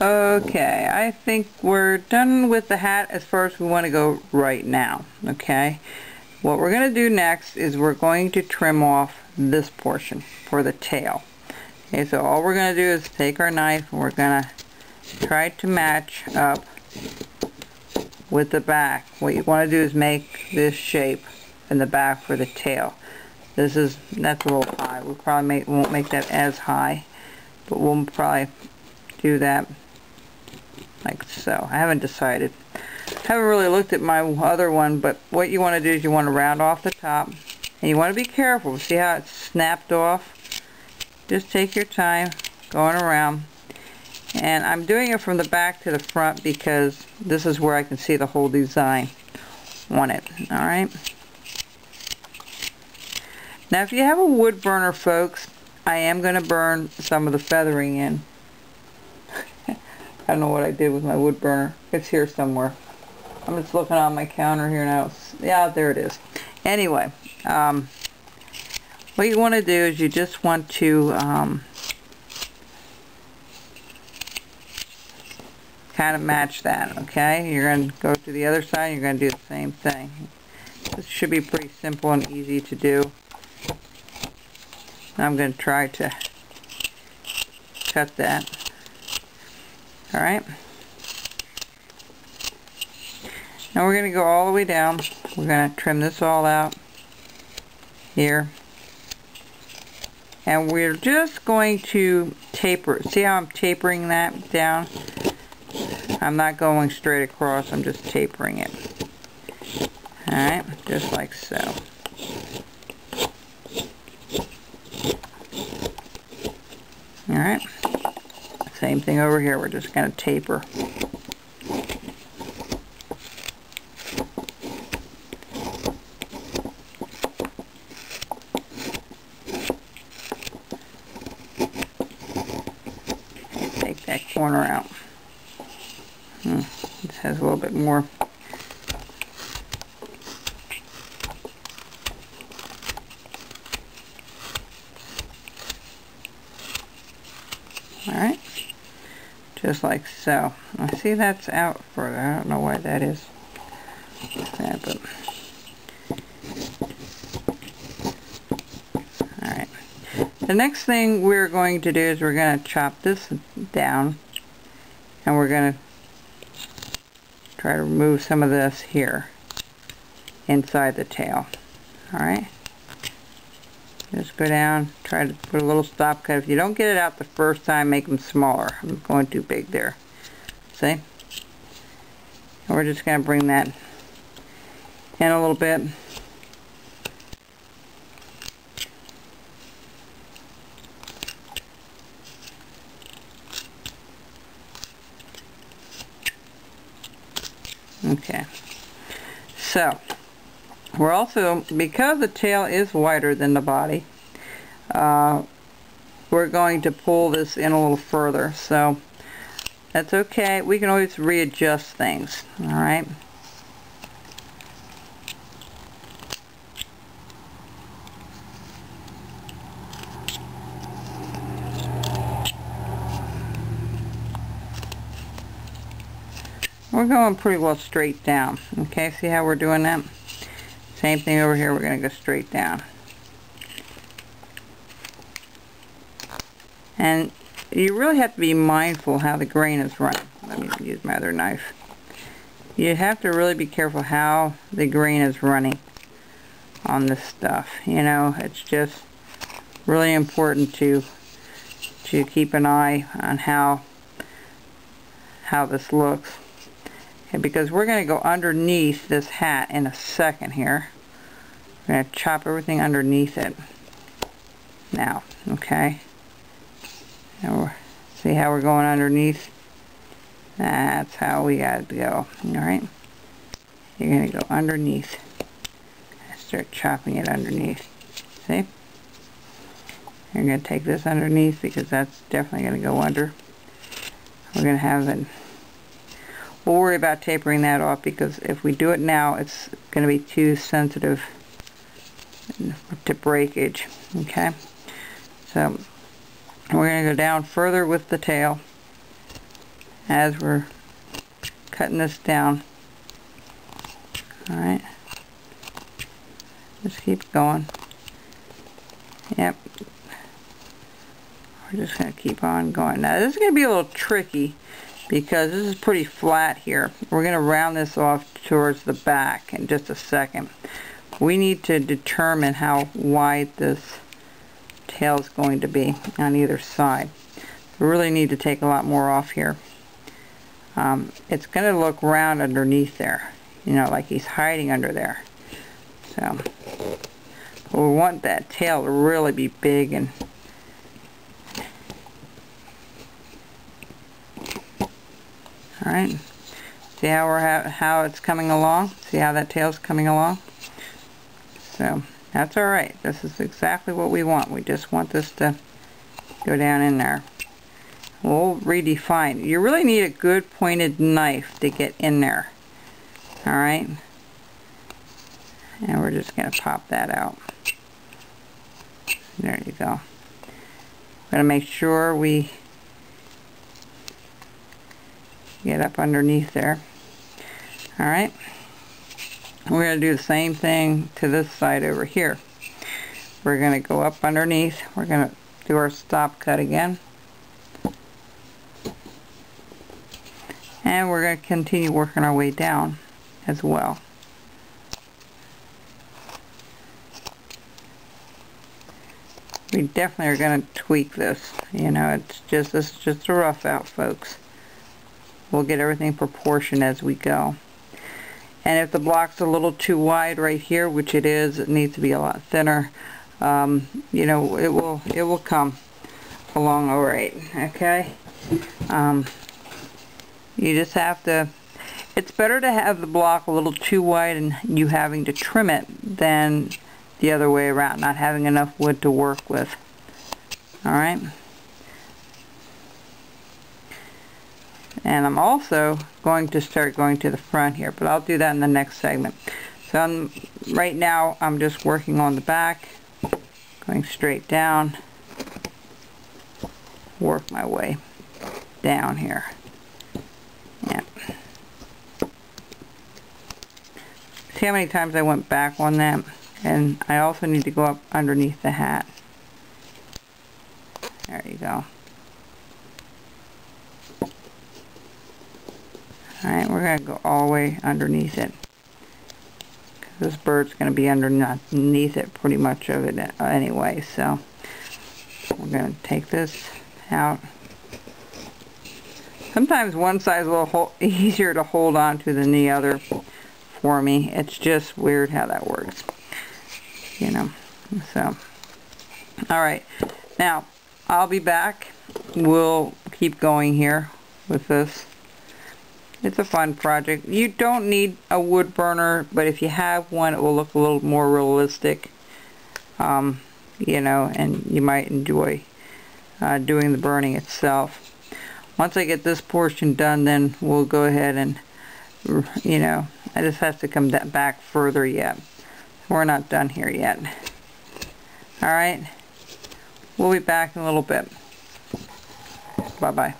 Okay, I think we're done with the hat as far as we want to go right now. Okay, what we're going to do next is we're going to trim off this portion for the tail. Okay, so all we're going to do is take our knife and we're going to try to match up with the back. What you want to do is make this shape in the back for the tail. That's a little high. We probably won't make that as high, but we'll probably do that like so. I haven't decided. I haven't really looked at my other one, but what you want to do is you want to round off the top, and you want to be careful. See how it's snapped off? Just take your time going around. And I'm doing it from the back to the front because this is where I can see the whole design on it. Alright? Now if you have a wood burner, folks, I am going to burn some of the feathering in. I don't know what I did with my wood burner. It's here somewhere. I'm just looking on my counter here now. Yeah, there it is. Anyway, what you want to do is you just want to kind of match that, okay? You're going to go to the other side and you're going to do the same thing. This should be pretty simple and easy to do. I'm going to try to cut that. Alright? Now we're going to go all the way down. We're going to trim this all out here. And we're just going to taper it. See how I'm tapering that down? I'm not going straight across, I'm just tapering it. Alright, just like so. Alright, same thing over here, we're just going to taper. Take that corner out. This has a little bit more. Alright, just like so. I see that's out further. I don't know why that is. But alright. The next thing we're going to do is we're going to chop this down, and we're going to try to remove some of this here inside the tail. Alright, just go down, try to put a little stop cut. If you don't get it out the first time, make them smaller. I'm going too big there. See? And we're just going to bring that in a little bit. Okay, so we're also, because the tail is wider than the body, we're going to pull this in a little further, so that's okay. We can always readjust things. Alright, we're going pretty well straight down. Okay, see how we're doing that? Same thing over here, we're going to go straight down. And you really have to be mindful how the grain is running. Let me use my other knife. You have to really be careful how the grain is running on this stuff. You know, it's just really important to keep an eye on how this looks. Okay, because we're going to go underneath this hat in a second here. We're going to chop everything underneath it now, okay? Now see how we're going underneath? That's how we got to go. Alright? You're going to go underneath. Start chopping it underneath. See? You're going to take this underneath because that's definitely going to go under. We're going to have it. We'll worry about tapering that off because if we do it now, it's going to be too sensitive to breakage. Okay? So we're going to go down further with the tail. as we're cutting this down. Alright, just keep going. Yep, we're just going to keep on going. Now this is going to be a little tricky because this is pretty flat here. We're going to round this off towards the back in just a second. We need to determine how wide this tail is going to be on either side. We really need to take a lot more off here. It's going to look round underneath there, you know, like he's hiding under there. So we want that tail to really be big. And all right, see how it's coming along? See how that tail's coming along? So that's all right. This is exactly what we want. We just want this to go down in there. We'll redefine. You really need a good pointed knife to get in there. All right, and we're just going to pop that out. There you go. We're going to make sure we get up underneath there. All right. We're going to do the same thing to this side over here. We're going to go up underneath. We're going to do our stop cut again. And we're going to continue working our way down as well. We definitely are going to tweak this. You know, this is just a rough out, folks. We'll get everything proportioned as we go. And if the block's a little too wide right here, which it is, it needs to be a lot thinner. You know, it will come along all right. Okay. You just have to. It's better to have the block a little too wide and you having to trim it than the other way around, not having enough wood to work with. All right. And I'm also going to start going to the front here, but I'll do that in the next segment. So right now I'm just working on the back, going straight down, work my way down here. Yep. See how many times I went back on that? And I also need to go up underneath the hat. There you go. Alright, we're going to go all the way underneath it. This bird's going to be underneath it, pretty much of it anyway, so we're going to take this out. Sometimes one side's a little easier to hold on to than the other for me. It's just weird how that works, you know. So, alright, now I'll be back. We'll keep going here with this. It's a fun project. You don't need a wood burner, but if you have one, it will look a little more realistic, you know, and you might enjoy doing the burning itself. Once I get this portion done, then we'll go ahead and, you know, I just have to come back further yet. We're not done here yet. Alright, we'll be back in a little bit. Bye-bye.